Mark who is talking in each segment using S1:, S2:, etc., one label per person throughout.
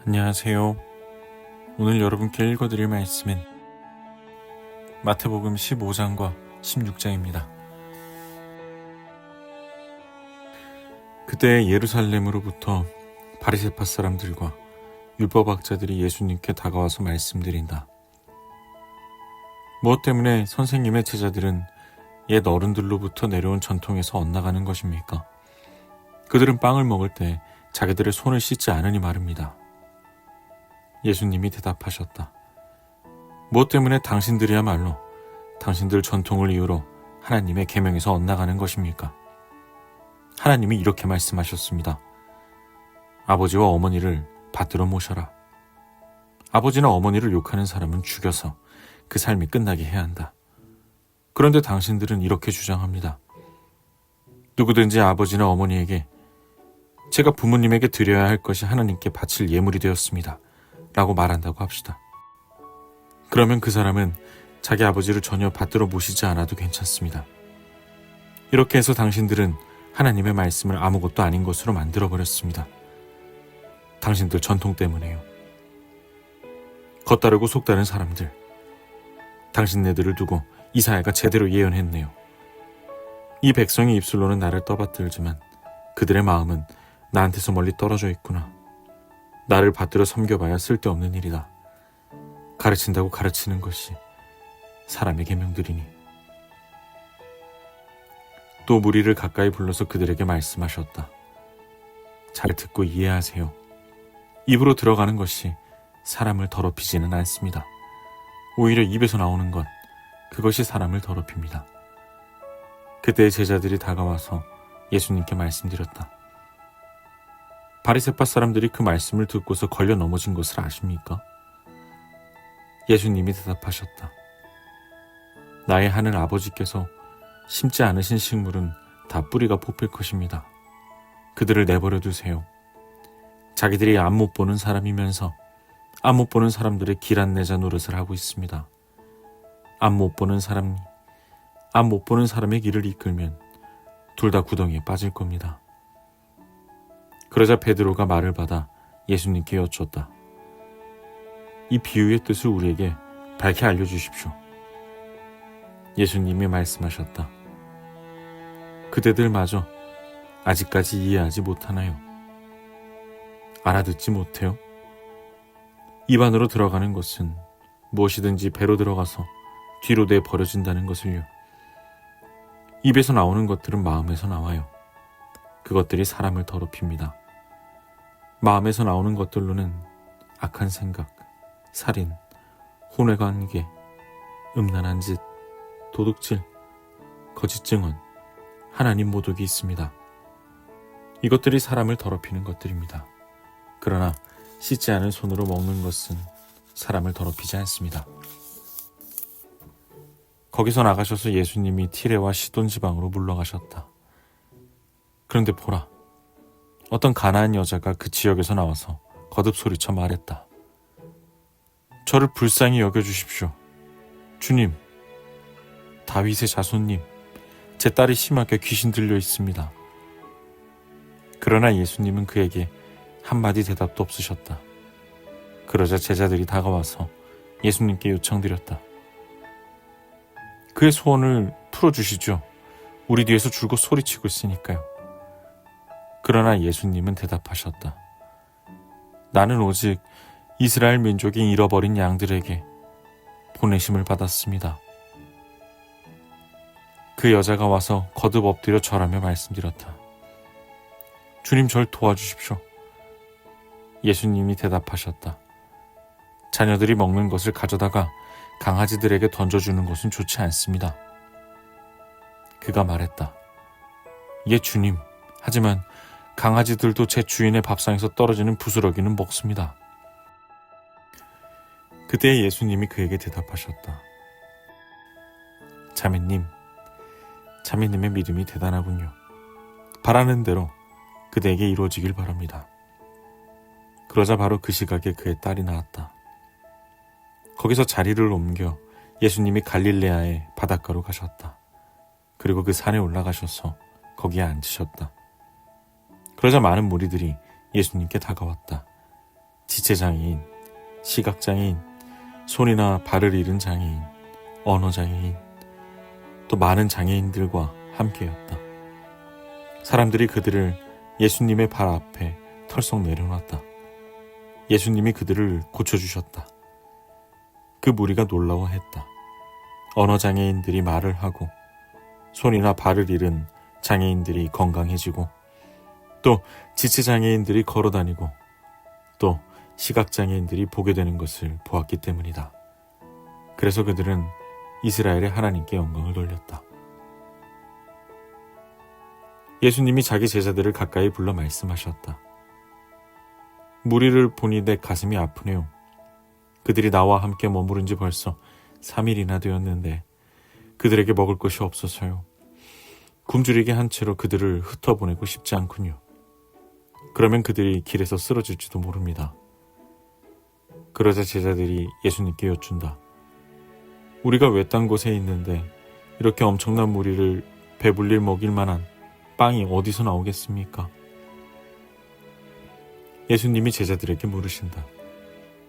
S1: 안녕하세요. 오늘 여러분께 읽어드릴 말씀은 마태복음 15장과 16장입니다. 그때 예루살렘으로부터 바리새파 사람들과 율법학자들이 예수님께 다가와서 말씀드린다. 무엇 때문에 선생님의 제자들은 옛 어른들로부터 내려온 전통에서 엇나가는 것입니까? 그들은 빵을 먹을 때 자기들의 손을 씻지 않으니 말입니다. 예수님이 대답하셨다. 무엇 때문에 당신들이야말로 당신들 전통을 이유로 하나님의 계명에서 엇나가는 것입니까? 하나님이 이렇게 말씀하셨습니다. 아버지와 어머니를 받들어 모셔라. 아버지나 어머니를 욕하는 사람은 죽여서 그 삶이 끝나게 해야 한다. 그런데 당신들은 이렇게 주장합니다. 누구든지 아버지나 어머니에게 제가 부모님에게 드려야 할 것이 하나님께 바칠 예물이 되었습니다. 라고 말한다고 합시다. 그러면 그 사람은 자기 아버지를 전혀 받들어 모시지 않아도 괜찮습니다. 이렇게 해서 당신들은 하나님의 말씀을 아무것도 아닌 것으로 만들어버렸습니다. 당신들 전통 때문에요. 겉다르고 속다른 사람들. 당신네들을 두고 이사야가 제대로 예언했네요. 이 백성의 입술로는 나를 떠받들지만 그들의 마음은 나한테서 멀리 떨어져 있구나. 나를 받들어 섬겨봐야 쓸데없는 일이다. 가르친다고 가르치는 것이 사람의 계명들이니. 또 무리를 가까이 불러서 그들에게 말씀하셨다. 잘 듣고 이해하세요. 입으로 들어가는 것이 사람을 더럽히지는 않습니다. 오히려 입에서 나오는 것, 그것이 사람을 더럽힙니다. 그때 제자들이 다가와서 예수님께 말씀드렸다. 바리새파 사람들이 그 말씀을 듣고서 걸려 넘어진 것을 아십니까? 예수님이 대답하셨다. 나의 하늘 아버지께서 심지 않으신 식물은 다 뿌리가 뽑힐 것입니다. 그들을 내버려 두세요. 자기들이 앞 못 보는 사람이면서 앞 못 보는 사람들의 길 안내자 노릇을 하고 있습니다. 앞 못 보는 사람의 길을 이끌면 둘 다 구덩이에 빠질 겁니다. 그러자 베드로가 말을 받아 예수님께 여쭙다. 이 비유의 뜻을 우리에게 밝히 알려주십시오. 예수님이 말씀하셨다. 그대들마저 아직까지 이해하지 못하나요? 알아듣지 못해요? 입 안으로 들어가는 것은 무엇이든지 배로 들어가서 뒤로 내버려진다는 것을요. 입에서 나오는 것들은 마음에서 나와요. 그것들이 사람을 더럽힙니다. 마음에서 나오는 것들로는 악한 생각, 살인, 혼외관계, 음란한 짓, 도둑질, 거짓 증언, 하나님 모독이 있습니다. 이것들이 사람을 더럽히는 것들입니다. 그러나 씻지 않은 손으로 먹는 것은 사람을 더럽히지 않습니다. 거기서 나가셔서 예수님이 티레와 시돈 지방으로 물러가셨다. 그런데 보라, 어떤 가나안 여자가 그 지역에서 나와서 거듭 소리쳐 말했다. 저를 불쌍히 여겨주십시오. 주님, 다윗의 자손님, 제 딸이 심하게 귀신 들려 있습니다. 그러나 예수님은 그에게 한마디 대답도 없으셨다. 그러자 제자들이 다가와서 예수님께 요청드렸다. 그의 소원을 풀어주시죠. 우리 뒤에서 줄곧 소리치고 있으니까요. 그러나 예수님은 대답하셨다. 나는 오직 이스라엘 민족이 잃어버린 양들에게 보내심을 받았습니다. 그 여자가 와서 거듭 엎드려 절하며 말씀드렸다. 주님, 절 도와주십시오. 예수님이 대답하셨다. 자녀들이 먹는 것을 가져다가 강아지들에게 던져주는 것은 좋지 않습니다. 그가 말했다. 예, 주님. 하지만 강아지들도 제 주인의 밥상에서 떨어지는 부스러기는 먹습니다. 그때 예수님이 그에게 대답하셨다. 자매님의 믿음이 대단하군요. 바라는 대로 그대에게 이루어지길 바랍니다. 그러자 바로 그 시각에 그의 딸이 나왔다. 거기서 자리를 옮겨 예수님이 갈릴레아의 바닷가로 가셨다. 그리고 그 산에 올라가셔서 거기에 앉으셨다. 그러자 많은 무리들이 예수님께 다가왔다. 지체장애인, 시각장애인, 손이나 발을 잃은 장애인, 언어장애인, 또 많은 장애인들과 함께였다. 사람들이 그들을 예수님의 발 앞에 털썩 내려놨다. 예수님이 그들을 고쳐주셨다. 그 무리가 놀라워했다. 언어장애인들이 말을 하고 손이나 발을 잃은 장애인들이 건강해지고 또 지체장애인들이 걸어다니고 또 시각장애인들이 보게 되는 것을 보았기 때문이다. 그래서 그들은 이스라엘의 하나님께 영광을 돌렸다. 예수님이 자기 제자들을 가까이 불러 말씀하셨다. 무리를 보니 내 가슴이 아프네요. 그들이 나와 함께 머무른 지 벌써 3일이나 되었는데 그들에게 먹을 것이 없어서요. 굶주리게 한 채로 그들을 흩어보내고 싶지 않군요. 그러면 그들이 길에서 쓰러질지도 모릅니다. 그러자 제자들이 예수님께 여쭌다. 우리가 외딴 곳에 있는데 이렇게 엄청난 무리를 배불릴 먹일 만한 빵이 어디서 나오겠습니까? 예수님이 제자들에게 물으신다.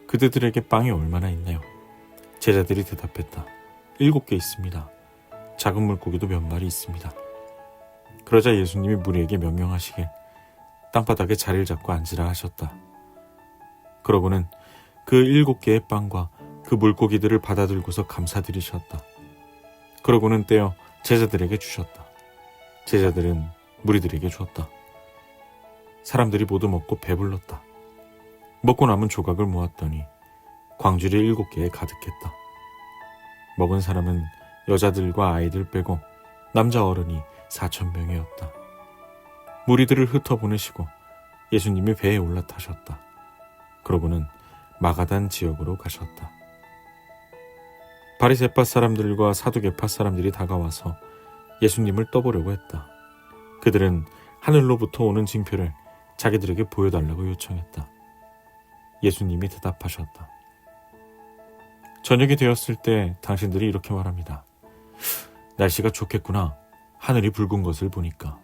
S1: 그대들에게 빵이 얼마나 있나요? 제자들이 대답했다. 7개 있습니다. 작은 물고기도 몇 마리 있습니다. 그러자 예수님이 무리에게 명령하시길 땅바닥에 자리를 잡고 앉으라 하셨다. 그러고는 그 7개의 빵과 그 물고기들을 받아들고서 감사드리셨다. 그러고는 떼어 제자들에게 주셨다. 제자들은 무리들에게 줬다. 사람들이 모두 먹고 배불렀다. 먹고 남은 조각을 모았더니 광주리 7개에 가득했다. 먹은 사람은 여자들과 아이들 빼고 남자 어른이 4,000명이었다. 무리들을 흩어보내시고 예수님이 배에 올라타셨다. 그러고는 마가단 지역으로 가셨다. 바리새파 사람들과 사두개파 사람들이 다가와서 예수님을 떠보려고 했다. 그들은 하늘로부터 오는 징표를 자기들에게 보여달라고 요청했다. 예수님이 대답하셨다. 저녁이 되었을 때 당신들이 이렇게 말합니다. 날씨가 좋겠구나. 하늘이 붉은 것을 보니까.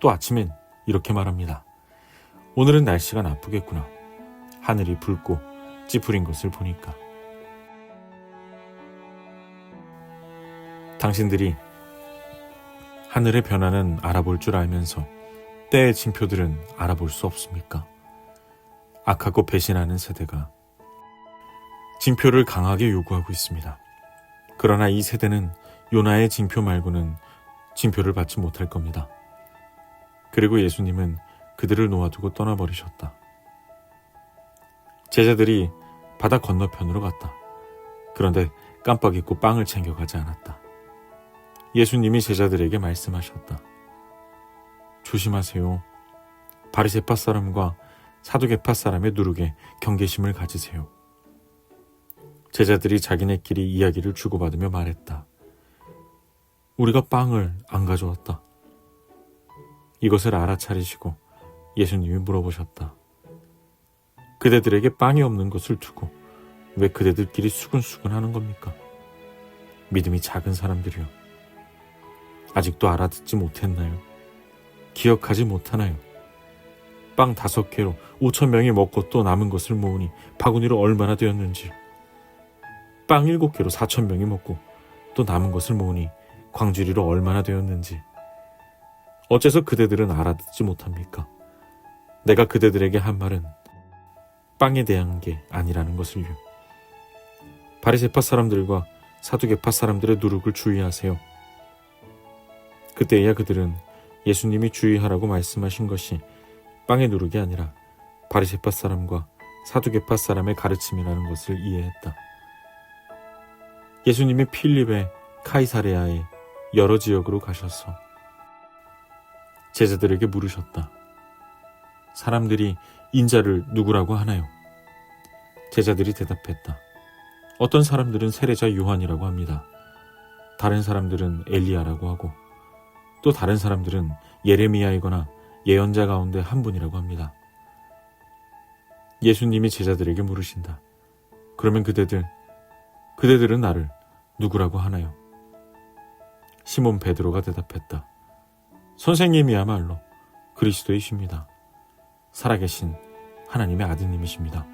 S1: 또 아침엔 이렇게 말합니다. 오늘은 날씨가 나쁘겠구나. 하늘이 붉고 찌푸린 것을 보니까. 당신들이 하늘의 변화는 알아볼 줄 알면서 때의 징표들은 알아볼 수 없습니까? 악하고 배신하는 세대가 징표를 강하게 요구하고 있습니다. 그러나 이 세대는 요나의 징표 말고는 징표를 받지 못할 겁니다. 그리고 예수님은 그들을 놓아두고 떠나버리셨다. 제자들이 바다 건너편으로 갔다. 그런데 깜빡 잊고 빵을 챙겨가지 않았다. 예수님이 제자들에게 말씀하셨다. 조심하세요. 바리새파 사람과 사두개파 사람의 누룩에 경계심을 가지세요. 제자들이 자기네끼리 이야기를 주고받으며 말했다. 우리가 빵을 안 가져왔다. 이것을 알아차리시고 예수님이 물어보셨다. 그대들에게 빵이 없는 것을 두고 왜 그대들끼리 수근수근 하는 겁니까? 믿음이 작은 사람들이요. 아직도 알아듣지 못했나요? 기억하지 못하나요? 빵 5개로 5,000명이 먹고 또 남은 것을 모으니 바구니로 얼마나 되었는지. 빵 7개로 4,000명이 먹고 또 남은 것을 모으니 광주리로 얼마나 되었는지. 어째서 그대들은 알아듣지 못합니까? 내가 그대들에게 한 말은 빵에 대한 게 아니라는 것을요. 바리새파 사람들과 사두개파 사람들의 누룩을 주의하세요. 그때야 그들은 예수님이 주의하라고 말씀하신 것이 빵의 누룩이 아니라 바리새파 사람과 사두개파 사람의 가르침이라는 것을 이해했다. 예수님이 필립의 카이사레아의 여러 지역으로 가셔서 제자들에게 물으셨다. 사람들이 인자를 누구라고 하나요? 제자들이 대답했다. 어떤 사람들은 세례자 요한이라고 합니다. 다른 사람들은 엘리야라고 하고 또 다른 사람들은 예레미야이거나 예언자 가운데 한 분이라고 합니다. 예수님이 제자들에게 물으신다. 그러면 그대들은 나를 누구라고 하나요? 시몬 베드로가 대답했다. 선생님이야말로 그리스도이십니다. 살아계신 하나님의 아드님이십니다.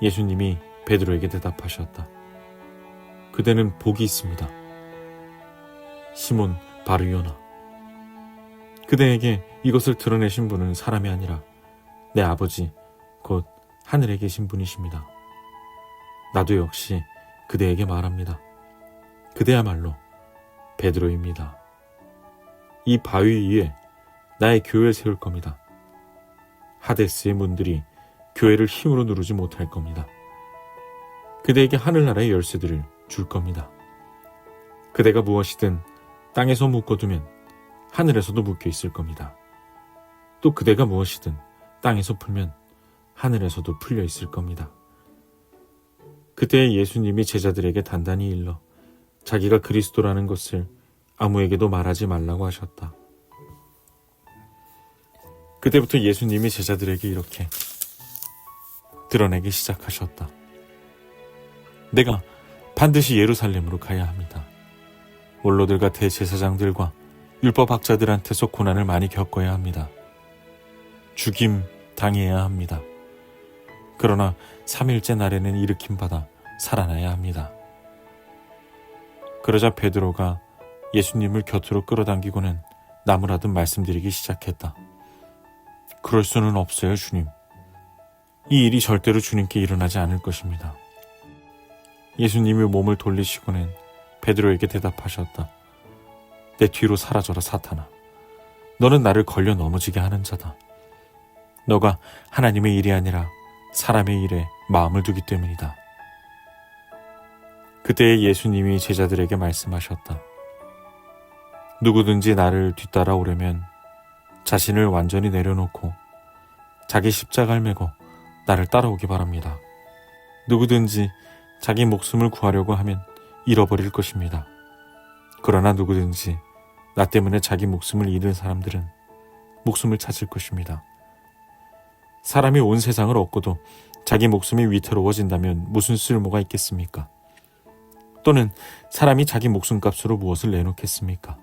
S1: 예수님이 베드로에게 대답하셨다. 그대는 복이 있습니다. 시몬 바르요나. 그대에게 이것을 드러내신 분은 사람이 아니라 내 아버지 곧 하늘에 계신 분이십니다. 나도 역시 그대에게 말합니다. 그대야말로 베드로입니다. 이 바위 위에 나의 교회를 세울 겁니다. 하데스의 문들이 교회를 힘으로 누르지 못할 겁니다. 그대에게 하늘나라의 열쇠들을 줄 겁니다. 그대가 무엇이든 땅에서 묶어두면 하늘에서도 묶여 있을 겁니다. 또 그대가 무엇이든 땅에서 풀면 하늘에서도 풀려 있을 겁니다. 그때 예수님이 제자들에게 단단히 일러 자기가 그리스도라는 것을 아무에게도 말하지 말라고 하셨다. 그때부터 예수님이 제자들에게 이렇게 드러내기 시작하셨다. 내가 반드시 예루살렘으로 가야 합니다. 원로들과 대제사장들과 율법학자들한테서 고난을 많이 겪어야 합니다. 죽임 당해야 합니다. 그러나 3일째 날에는 일으킴받아 살아나야 합니다. 그러자 베드로가 예수님을 곁으로 끌어당기고는 나무라듯 말씀드리기 시작했다. 그럴 수는 없어요, 주님. 이 일이 절대로 주님께 일어나지 않을 것입니다. 예수님이 몸을 돌리시고는 베드로에게 대답하셨다. 내 뒤로 사라져라, 사탄아. 너는 나를 걸려 넘어지게 하는 자다. 너가 하나님의 일이 아니라 사람의 일에 마음을 두기 때문이다. 그때 예수님이 제자들에게 말씀하셨다. 누구든지 나를 뒤따라 오려면 자신을 완전히 내려놓고 자기 십자가를 메고 나를 따라오기 바랍니다. 누구든지 자기 목숨을 구하려고 하면 잃어버릴 것입니다. 그러나 누구든지 나 때문에 자기 목숨을 잃은 사람들은 목숨을 찾을 것입니다. 사람이 온 세상을 얻고도 자기 목숨이 위태로워진다면 무슨 쓸모가 있겠습니까? 또는 사람이 자기 목숨값으로 무엇을 내놓겠습니까?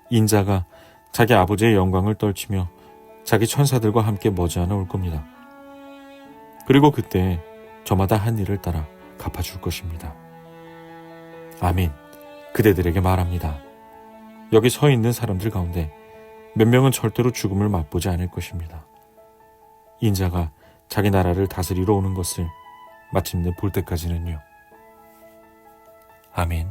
S1: 인자가 자기 아버지의 영광을 떨치며 자기 천사들과 함께 머지않아 올 겁니다. 그리고 그때 저마다 한 일을 따라 갚아줄 것입니다. 아멘. 그대들에게 말합니다. 여기 서 있는 사람들 가운데 몇 명은 절대로 죽음을 맛보지 않을 것입니다. 인자가 자기 나라를 다스리러 오는 것을 마침내 볼 때까지는요. 아멘.